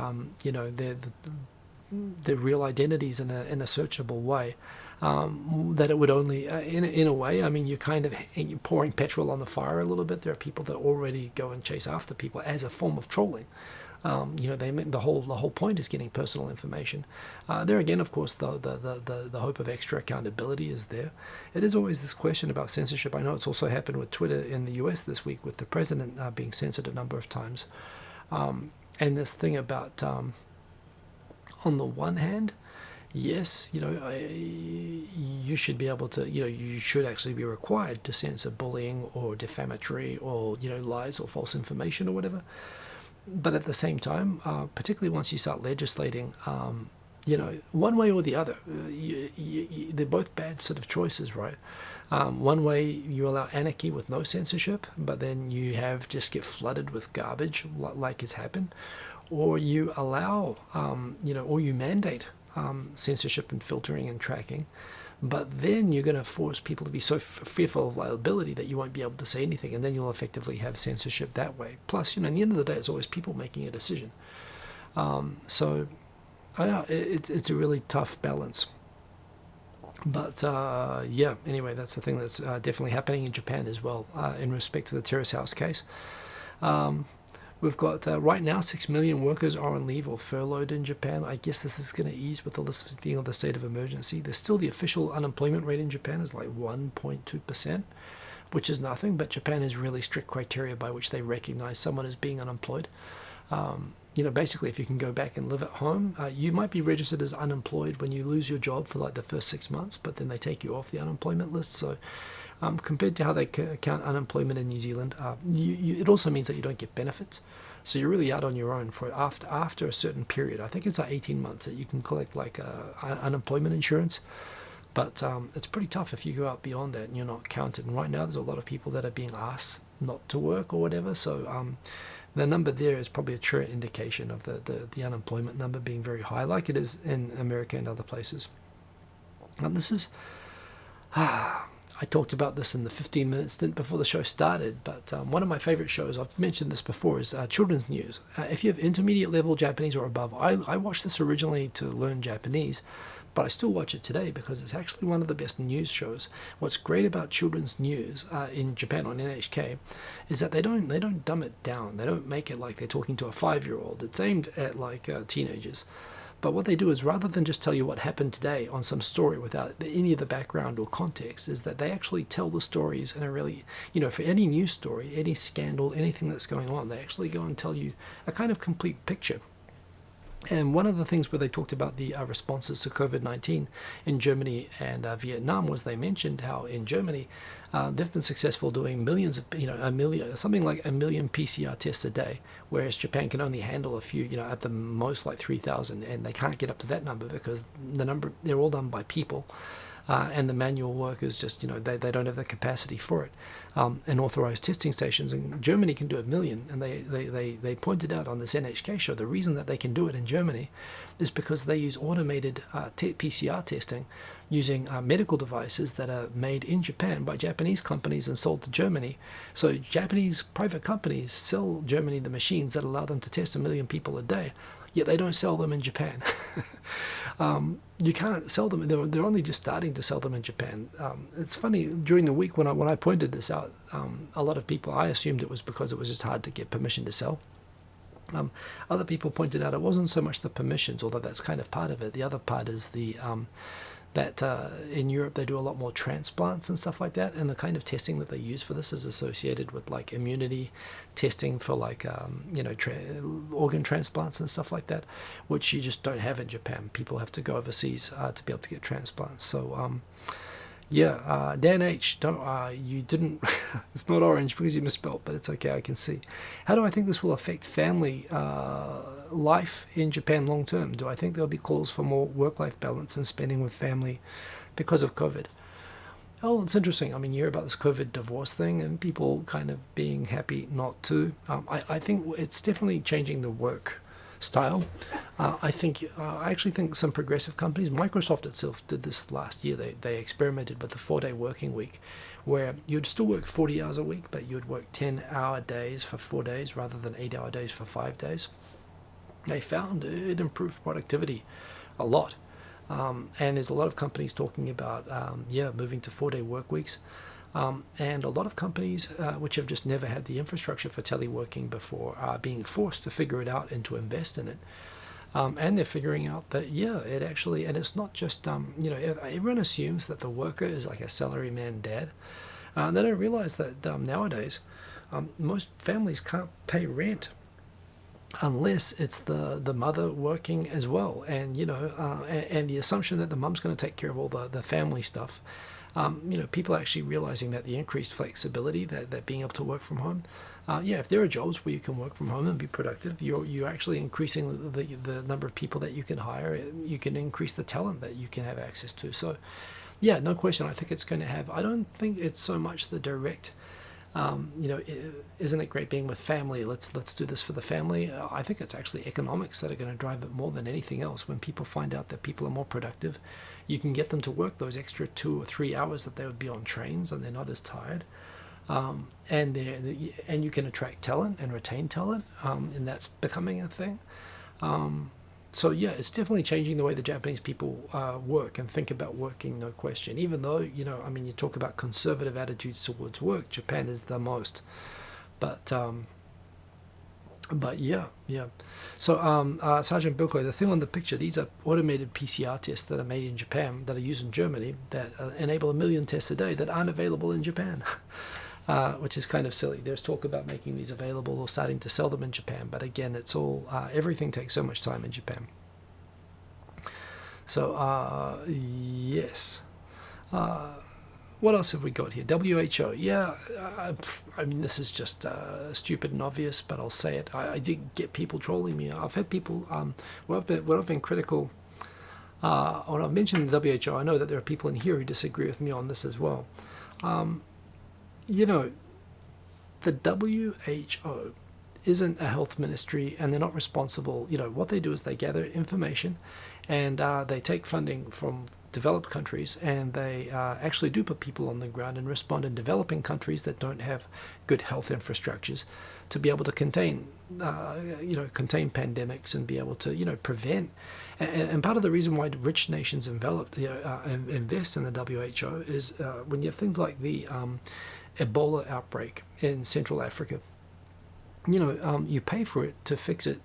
their real identities in a searchable way, that it would only, in a way, I mean, you're pouring petrol on the fire a little bit. There are people that already go and chase after people as a form of trolling. The whole point is getting personal information. There again, of course, the hope of extra accountability is there. It is always this question about censorship. I know it's also happened with Twitter in the US this week, with the president being censored a number of times, and this thing about, on the one hand, yes, you should be able to, you should actually be required to censor bullying or defamatory or, lies or false information or whatever. But at the same time, particularly once you start legislating, one way or the other, they're both bad sort of choices, right? One way you allow anarchy with no censorship, but then you just get flooded with garbage like has happened, or you allow, or you mandate censorship and filtering and tracking, but then you're going to force people to be so fearful of liability that you won't be able to say anything, and then you'll effectively have censorship that way. Plus, at the end of the day, it's always people making a decision. So it's a really tough balance. But anyway, that's the thing that's definitely happening in Japan as well, in respect to the Terrace House case. We've got, right now, 6 million workers are on leave or furloughed in Japan. I guess this is going to ease with the lifting of the state of emergency. There's still the official unemployment rate in Japan is like 1.2%, which is nothing, but Japan has really strict criteria by which they recognize someone as being unemployed. Basically, if you can go back and live at home, you might be registered as unemployed when you lose your job for like the first 6 months, but then they take you off the unemployment list. So compared to how they count unemployment in New Zealand, it also means that you don't get benefits. So you're really out on your own for after a certain period. I think it's like 18 months that you can collect like unemployment insurance. But it's pretty tough if you go out beyond that and you're not counted. And right now there's a lot of people that are being asked not to work or whatever. So the number there is probably a true indication of the unemployment number being very high, like it is in America and other places. This is... I talked about this in the 15-minute stint before the show started, but one of my favorite shows, I've mentioned this before, is Children's News. If you have intermediate level Japanese or above, I watched this originally to learn Japanese, but I still watch it today because it's actually one of the best news shows. What's great about Children's News in Japan on NHK is that they don't dumb it down. They don't make it like they're talking to a 5-year-old. It's aimed at like teenagers. But what they do is, rather than just tell you what happened today on some story without any of the background or context, is that they actually tell the stories in a really, for any news story, any scandal, anything that's going on, they actually go and tell you a kind of complete picture. And one of the things where they talked about the responses to COVID-19 in Germany and Vietnam was they mentioned how in Germany they've been successful doing millions of, something like a million PCR tests a day, whereas Japan can only handle a few, at the most like 3,000, and they can't get up to that number because they're all done by people. And the manual work is just, they don't have the capacity for it. And authorized testing stations in Germany can do 1 million. And they pointed out on this NHK show the reason that they can do it in Germany is because they use automated PCR testing using medical devices that are made in Japan by Japanese companies and sold to Germany. So Japanese private companies sell Germany the machines that allow them to test 1 million people a day, yet they don't sell them in Japan. You can't sell them. They're only just starting to sell them in Japan. It's funny, during the week when I pointed this out, a lot of people, I assumed it was because it was just hard to get permission to sell. Other people pointed out it wasn't so much the permissions, although that's kind of part of it. The other part is that in Europe they do a lot more transplants and stuff like that, and the kind of testing that they use for this is associated with like immunity testing for like organ transplants and stuff like that, which you just don't have in Japan. People have to go overseas to be able to get transplants. So Dan H, you didn't it's not orange because you misspelled, but it's okay, I can see. How do I think this will affect family life in Japan long term? Do I think there'll be calls for more work-life balance and spending with family because of COVID? Oh, it's interesting. I mean, you hear about this COVID divorce thing and people kind of being happy not to. I think it's definitely changing the work style. I actually think some progressive companies, Microsoft itself did this last year. They experimented with the 4-day working week, where you'd still work 40 hours a week, but you'd work 10-hour days for 4 days rather than 8-hour days for 5 days. They found it improved productivity a lot. And there's a lot of companies talking about, moving to 4-day work weeks. And a lot of companies which have just never had the infrastructure for teleworking before are being forced to figure it out and to invest in it. And they're figuring out that, it actually, and it's not just, everyone assumes that the worker is like a salaryman dad. They don't realize that nowadays most families can't pay rent unless it's the mother working as well. And, and the assumption that the mum's going to take care of all the family stuff. People are actually realizing that the increased flexibility, that being able to work from home, if there are jobs where you can work from home and be productive, you're actually increasing the number of people that you can hire. You can increase the talent that you can have access to. So, no question. I think it's going to have. I don't think it's so much the direct. Isn't it great being with family? Let's do this for the family. I think it's actually economics that are going to drive it more than anything else. When people find out that people are more productive, you can get them to work those extra 2 or 3 hours that they would be on trains, and they're not as tired. And you can attract talent and retain talent, and that's becoming a thing. So it's definitely changing the way the Japanese people work and think about working, no question. Even though, you talk about conservative attitudes towards work, Japan is the most. But yeah. So Sergeant Bilko, the thing on the picture, these are automated PCR tests that are made in Japan, that are used in Germany, that enable 1 million tests a day that aren't available in Japan. Which is kind of silly. There's talk about making these available or starting to sell them in Japan, but again, it's all everything takes so much time in Japan. So yes. What else have we got here? WHO. This is just stupid and obvious, but I'll say it. I did get people trolling me. I've had people. When I've been critical. When I've mentioned the WHO, I know that there are people in here who disagree with me on this as well. The WHO isn't a health ministry, and they're not responsible. What they do is they gather information, and they take funding from developed countries, and they actually do put people on the ground and respond in developing countries that don't have good health infrastructures to be able to contain pandemics and be able to, prevent. And part of the reason why rich nations invest in the WHO is when you have things like the Ebola outbreak in Central Africa. You pay for it to fix it,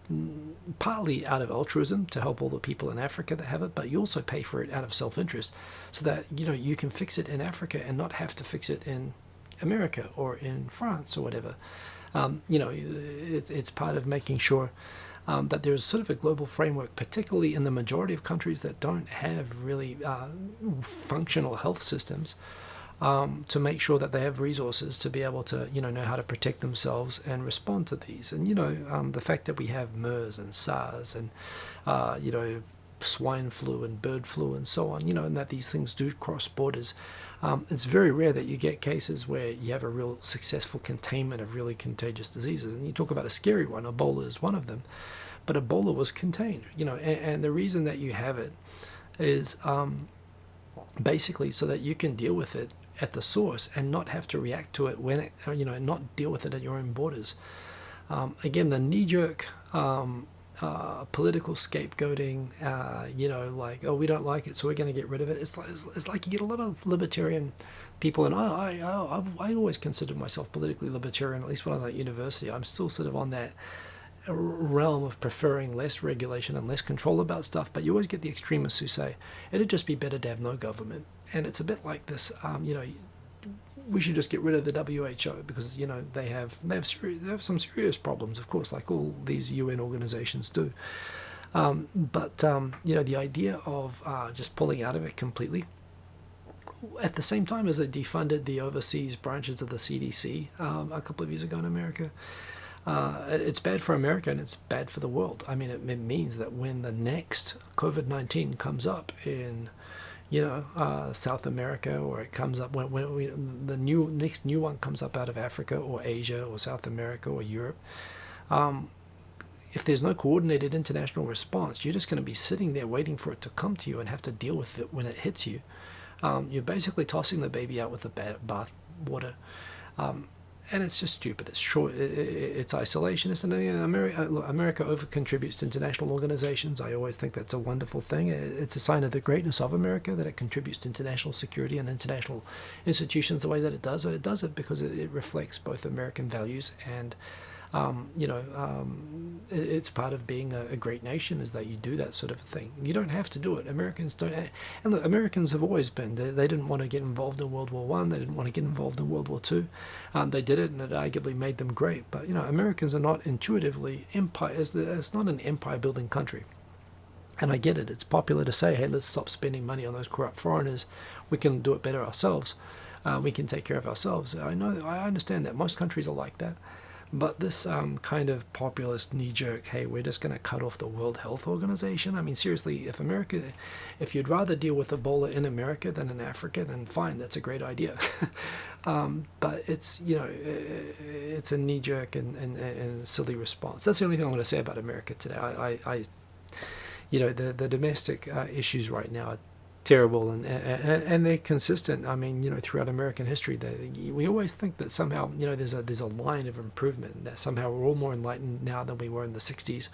partly out of altruism to help all the people in Africa that have it, but you also pay for it out of self-interest, so that you can fix it in Africa and not have to fix it in America or in France or whatever. It's part of making sure that there's sort of a global framework, particularly in the majority of countries that don't have really functional health systems. To make sure that they have resources to be able to, know how to protect themselves and respond to these. And, the fact that we have MERS and SARS and, swine flu and bird flu and so on, and that these things do cross borders. It's very rare that you get cases where you have a real successful containment of really contagious diseases. And you talk about a scary one, Ebola is one of them. But Ebola was contained, and the reason that you have it is basically so that you can deal with it at the source and not have to react to it when it, not deal with it at your own borders. Again, the knee-jerk political scapegoating, we don't like it, so we're going to get rid of it. It's like you get a lot of libertarian people, and I always considered myself politically libertarian, at least when I was at university. I'm still sort of on that realm of preferring less regulation and less control about stuff, but you always get the extremists who say it'd just be better to have no government. And it's a bit like this, we should just get rid of the WHO because they have some serious problems, of course, like all these UN organizations do. But the idea of just pulling out of it completely, at the same time as they defunded the overseas branches of the CDC a couple of years ago in America. It's bad for America and it's bad for the world. I mean, it means that when the next COVID-19 comes up in, South America, or it comes up when the next new one comes up out of Africa or Asia or South America or Europe, if there's no coordinated international response, you're just going to be sitting there waiting for it to come to you and have to deal with it when it hits you. You're basically tossing the baby out with the bath water. And it's just stupid. It's short. It's isolationist, and America over contributes to international organizations. I always think that's a wonderful thing. It's a sign of the greatness of America that it contributes to international security and international institutions the way that it does. But it does it because it reflects both American values and it's part of being a great nation is that you do that sort of thing. You don't have to do it. Americans don't. And look, Americans have always been. They didn't want to get involved in World War I. They didn't want to get involved in World War II. They did it, and it arguably made them great. But Americans are not intuitively empire. It's not an empire-building country. And I get it. It's popular to say, "Hey, let's stop spending money on those corrupt foreigners. We can do it better ourselves. We can take care of ourselves." I understand that most countries are like that. But this kind of populist knee-jerk, hey, we're just going to cut off the World Health Organization. I mean, seriously, if you'd rather deal with Ebola in America than in Africa, then fine, that's a great idea. But it's, it's a knee-jerk and silly response. That's the only thing I'm going to say about America today. The domestic issues right now are terrible, and they're consistent. I mean, throughout American history, we always think that somehow, there's a line of improvement, that somehow we're all more enlightened now than we were in the 60s,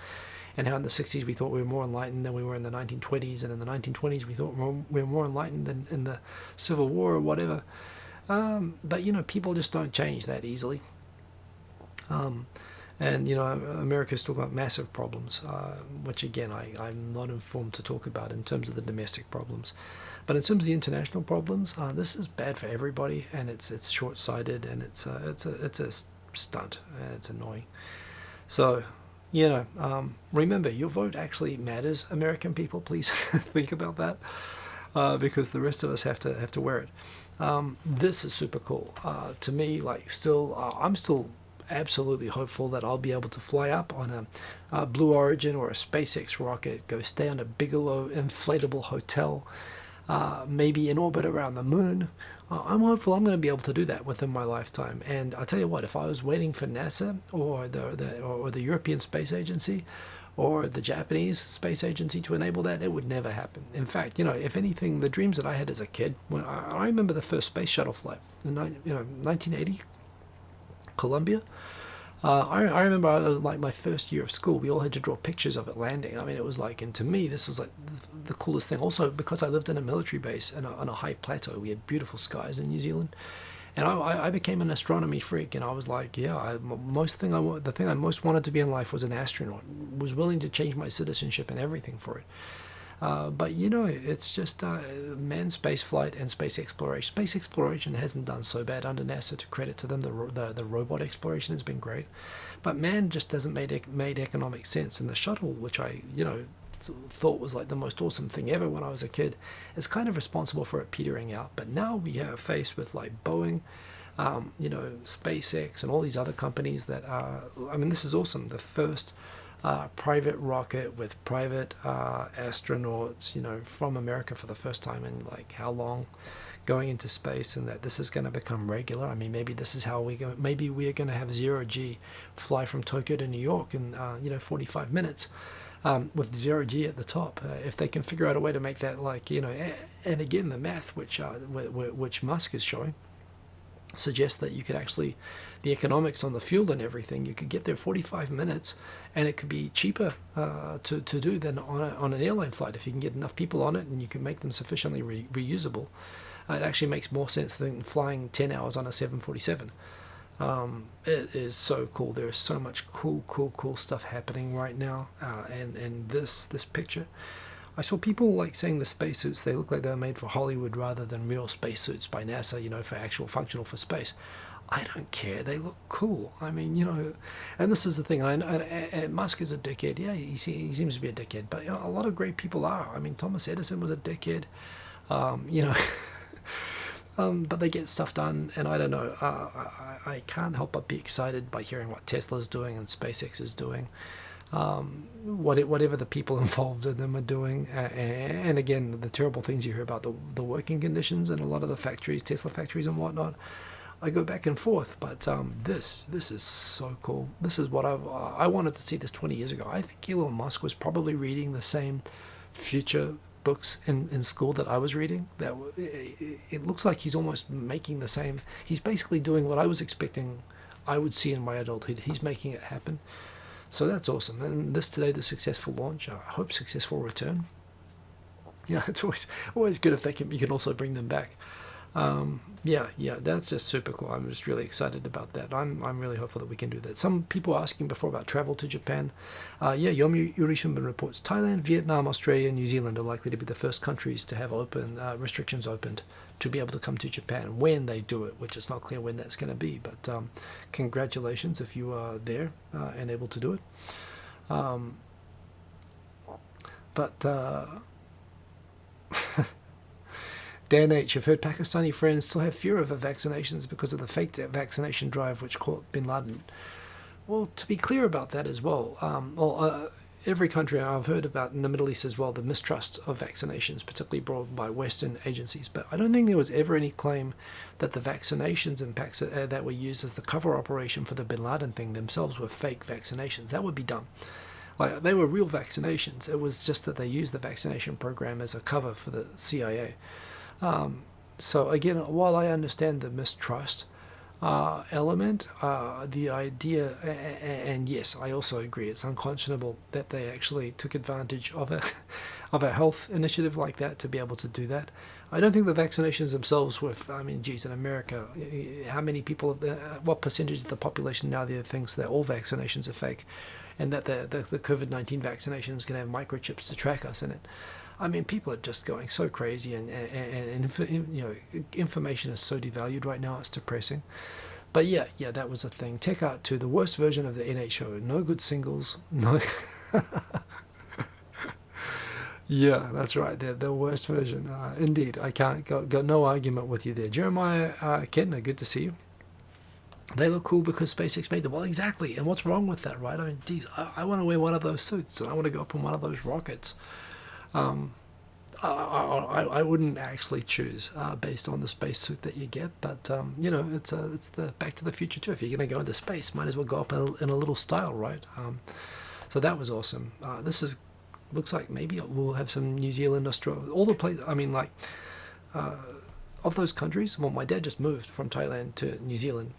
and how in the 60s we thought we were more enlightened than we were in the 1920s, and in the 1920s we thought we were more enlightened than in the Civil War or whatever. But people just don't change that easily. And, America's still got massive problems, which, again, I'm not informed to talk about in terms of the domestic problems. But in terms of the international problems, this is bad for everybody, and it's short-sighted, and it's a stunt, and it's annoying. So, remember, your vote actually matters, American people. Please think about that, because the rest of us have to wear it. This is super cool. To me, I'm still absolutely hopeful that I'll be able to fly up on a Blue Origin or a SpaceX rocket, go stay on a Bigelow inflatable hotel, maybe in orbit around the moon. I'm hopeful I'm going to be able to do that within my lifetime. And I'll tell you what, if I was waiting for NASA or the European Space Agency or the Japanese Space Agency to enable that, it would never happen. In fact, if anything, the dreams that I had as a kid, when I remember the first space shuttle flight in 1980. Columbia. I remember I was like my first year of school, we all had to draw pictures of it landing. I mean, it was like, and to me, this was like the coolest thing. Also, because I lived in a military base and on a high plateau, we had beautiful skies in New Zealand. And I became an astronomy freak, and I was like, yeah, the thing I most wanted to be in life was an astronaut. Was willing to change my citizenship and everything for it. But it's just manned space flight and space exploration. Space exploration hasn't done so bad under NASA. To credit to them, the robot exploration has been great, but man just doesn't made economic sense. And the shuttle, which I thought was like the most awesome thing ever when I was a kid, is kind of responsible for it petering out. But now we are faced with like Boeing, SpaceX, and all these other companies that are. I mean, this is awesome. The first private rocket with private astronauts, from America for the first time in like how long, going into space, and that this is going to become regular. I mean, maybe this is how we go. Maybe we are going to have 0G fly from Tokyo to New York in 45 minutes, with 0G at the top. If they can figure out a way to make that and again the math which Musk is showing suggests that you could actually, the economics on the fuel and everything, you could get there 45 minutes, and it could be cheaper to do than on an airline flight if you can get enough people on it and you can make them sufficiently reusable. It actually makes more sense than flying 10 hours on a 747. It is so cool. There is so much cool stuff happening right now, and this picture, I saw people like saying the spacesuits, they look like they're made for Hollywood rather than real spacesuits by NASA, for actual functional for space. I don't care. They look cool. I mean, and this is the thing. And Musk is a dickhead. Yeah, he seems to be a dickhead. But a lot of great people are. I mean, Thomas Edison was a dickhead. But they get stuff done, and I don't know. I can't help but be excited by hearing what Tesla's doing and SpaceX is doing. Whatever the people involved in them are doing, and again, the terrible things you hear about the working conditions in a lot of the factories, Tesla factories and whatnot. I go back and forth, but this is so cool. This is what I wanted to see this 20 years ago. I think Elon Musk was probably reading the same future books in school that I was reading. That it looks like he's almost making the same. He's basically doing what I was expecting I would see in my adulthood. He's making it happen. So that's awesome. And this today, the successful launch. I hope successful return. Yeah, it's always good if you can also bring them back. Yeah, that's just super cool. I'm just really excited about that. I'm really hopeful that we can do that. Some people asking before about travel to Japan. Yomiuri Shimbun reports Thailand, Vietnam, Australia, and New Zealand are likely to be the first countries to have restrictions opened to be able to come to Japan when they do it, which is not clear when that's going to be. But congratulations if you are there and able to do it. Dan H. I've heard Pakistani friends still have fear over vaccinations because of the fake vaccination drive which caught bin Laden. Well, to be clear about that as well, every country I've heard about in the Middle East as well, the mistrust of vaccinations, particularly brought by Western agencies. But I don't think there was ever any claim that the vaccinations in Pakistan that were used as the cover operation for the bin Laden thing themselves were fake vaccinations. That would be dumb. Like, they were real vaccinations. It was just that they used the vaccination program as a cover for the CIA. So again, while I understand the mistrust element, the idea, and yes, I also agree, it's unconscionable that they actually took advantage of a health initiative like that to be able to do that. I don't think the vaccinations themselves were, I mean, geez, in America, how many people, what percentage of the population now there thinks that all vaccinations are fake and that the COVID-19 vaccination is going to have microchips to track us in it? I mean, people are just going so crazy, and information is so devalued right now. It's depressing. But yeah, that was a thing. Tech Art 2, the worst version of the NH show. No good singles. No. Yeah, that's right. The worst version. Indeed, I can't got no argument with you there. Jeremiah Kettner, good to see you. They look cool because SpaceX made them. Well, exactly. And what's wrong with that, right? I mean, geez, I want to wear one of those suits, and I want to go up in one of those rockets. I wouldn't actually choose based on the spacesuit that you get, but it's the Back to the Future too. If you're going to go into space, might as well go up in a little style, right? So that was awesome. Looks like maybe we'll have some New Zealand, Australia, all the places. I mean, like of those countries. Well, my dad just moved from Thailand to New Zealand.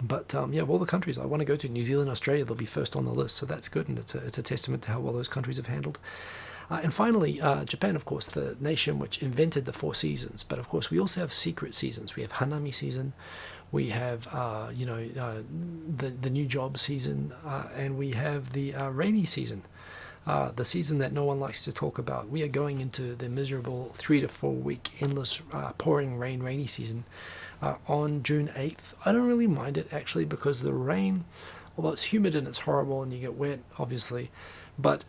But of all the countries I want to go to, New Zealand, Australia, they'll be first on the list. So that's good, and it's a testament to how well those countries have handled. And finally, Japan, of course, the nation which invented the 4 seasons. But of course, we also have secret seasons. We have Hanami season, we have the new job season, and we have the rainy season. The season that no one likes to talk about. We are going into the miserable 3 to 4 week endless pouring rainy season on June 8th. I don't really mind it actually, because the rain, although it's humid and it's horrible and you get wet obviously, but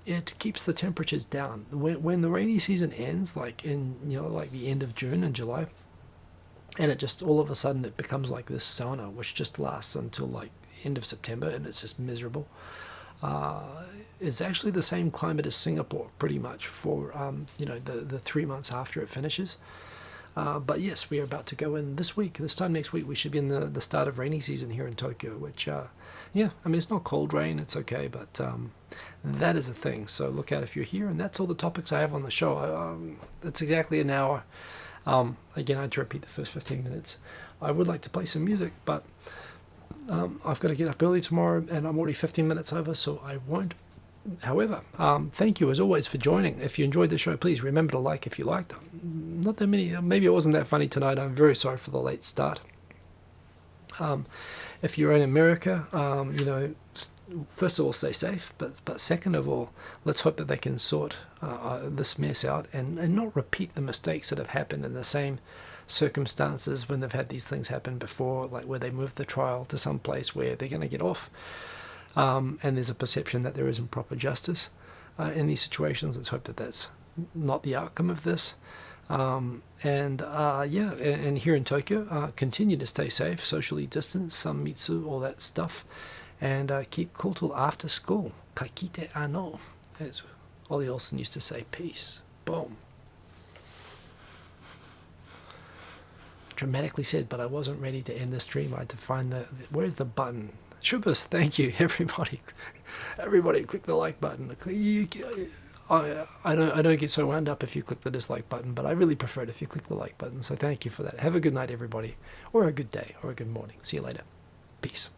it keeps the temperatures down. When the rainy season ends, like in like the end of June and July, and it just all of a sudden it becomes like this sauna which just lasts until like end of September, and it's just miserable. It's actually the same climate as Singapore pretty much for the 3 months after it finishes. But yes, we are about to go in this week. This time next week, we should be in the start of rainy season here in Tokyo, which, I mean, it's not cold rain, it's okay, but that is a thing. So look out if you're here, and that's all the topics I have on the show. It's exactly an hour. Again, I had to repeat the first 15 minutes. I would like to play some music, but I've got to get up early tomorrow, and I'm already 15 minutes over, so I won't. However, thank you as always for joining. If you enjoyed the show, please remember to like if you liked it. Not that many, maybe it wasn't that funny tonight. I'm very sorry for the late start. If you're in America, first of all, stay safe, but second of all, let's hope that they can sort this mess out and not repeat the mistakes that have happened in the same circumstances when they've had these things happen before, like where they moved the trial to some place where they're going to get off. And there's a perception that there isn't proper justice in these situations. Let's hope that that's not the outcome of this. And here in Tokyo, continue to stay safe, socially distance, sammitsu, all that stuff, and keep cool till after school. Kaikite ano, as Ollie Olsen used to say. Peace. Boom. dramatically said, but I wasn't ready to end the stream. I had to find where's the button? Shubhas, thank you, everybody. Everybody click the like button. I don't get so wound up if you click the dislike button, but I really prefer it if you click the like button. So thank you for that. Have a good night, everybody, or a good day, or a good morning. See you later. Peace.